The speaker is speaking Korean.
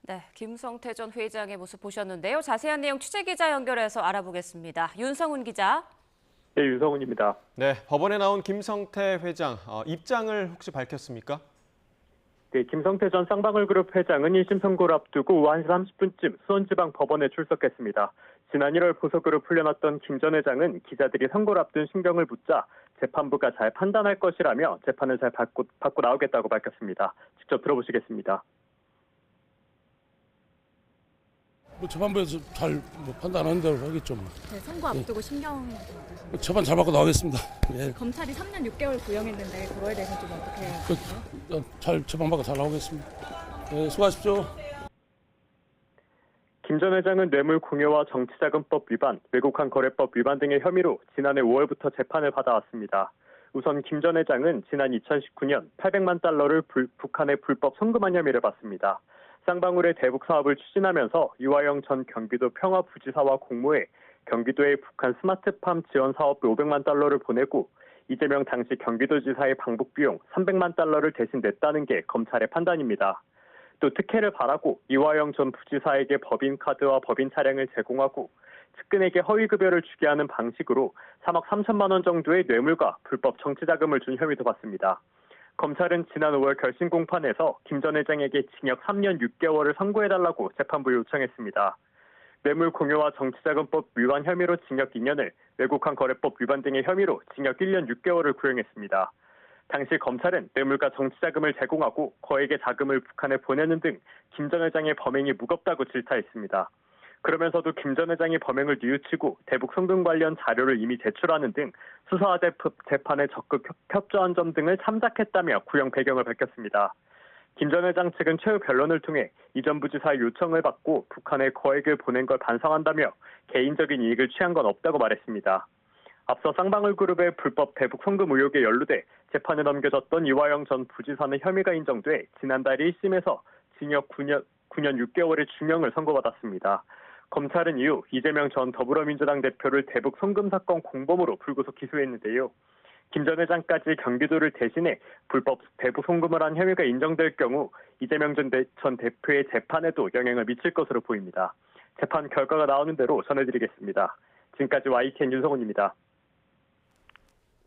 네, 김성태 전 회장의 모습 보셨는데요. 자세한 내용 취재기자 연결해서 알아보겠습니다. 윤성훈 기자. 네, 윤성훈입니다. 네, 법원에 나온 김성태 회장 입장을 혹시 밝혔습니까? 네, 김성태 전 쌍방울그룹 회장은 1심 선고를 앞두고 오후 1시 30분쯤 수원지방법원에 출석했습니다. 지난 1월 보석으로 풀려났던 김 전 회장은 기자들이 선고를 앞둔 신경을 묻자 재판부가 잘 판단할 것이라며 재판을 잘 받고 나오겠다고 밝혔습니다. 직접 들어보시겠습니다. 재판부에서 잘 판단하는 대로 하겠죠. 네, 선고 앞두고 신경 재판 잘 받고 나오겠습니다. 예. 검찰이 3년 6개월 구형했는데 그거에 대해서 좀 어떻게 생각하세요? 잘 재판 받고 잘 나오겠습니다. 예, 수고하십시오. 김 전 회장은 뇌물공여와 정치자금법 위반, 외국환 거래법 위반 등의 혐의로 지난해 5월부터 재판을 받아왔습니다. 우선 김 전 회장은 지난 2019년 800만 달러를 북한에 불법 송금한 혐의를 받습니다. 쌍방울의 대북 사업을 추진하면서 유화영 전 경기도 평화부지사와 공모해 경기도에 북한 스마트팜 지원 사업비 500만 달러를 보내고 이재명 당시 경기도지사의 방북 비용 300만 달러를 대신 냈다는 게 검찰의 판단입니다. 또 특혜를 바라고 이화영 전 부지사에게 법인카드와 법인 차량을 제공하고 측근에게 허위급여를 주게 하는 방식으로 3억 3천만 원 정도의 뇌물과 불법 정치자금을 준 혐의도 받습니다. 검찰은 지난 5월 결심 공판에서 김 전 회장에게 징역 3년 6개월을 선고해달라고 재판부에 요청했습니다. 뇌물 공여와 정치자금법 위반 혐의로 징역 2년을, 외국환 거래법 위반 등의 혐의로 징역 1년 6개월을 구형했습니다. 당시 검찰은 뇌물과 정치자금을 제공하고 거액의 자금을 북한에 보내는 등 김 전 회장의 범행이 무겁다고 질타했습니다. 그러면서도 김 전 회장이 범행을 뉘우치고 대북 송금 관련 자료를 이미 제출하는 등 수사 재판에 적극 협조한 점 등을 참작했다며 구형 배경을 밝혔습니다. 김 전 회장 측은 최후 변론을 통해 이 전 부지사의 요청을 받고 북한에 거액을 보낸 걸 반성한다며 개인적인 이익을 취한 건 없다고 말했습니다. 앞서 쌍방울그룹의 불법 대북 송금 의혹에 연루돼 재판에 넘겨졌던 이화영 전 부지사는 혐의가 인정돼 지난달 1심에서 징역 9년 6개월의 중형을 선고받았습니다. 검찰은 이후 이재명 전 더불어민주당 대표를 대북 송금 사건 공범으로 불구속 기소했는데요. 김 전 회장까지 경기도를 대신해 불법 대북 송금을 한 혐의가 인정될 경우 이재명 전 대표의 재판에도 영향을 미칠 것으로 보입니다. 재판 결과가 나오는 대로 전해드리겠습니다. 지금까지 YTN 윤성훈입니다.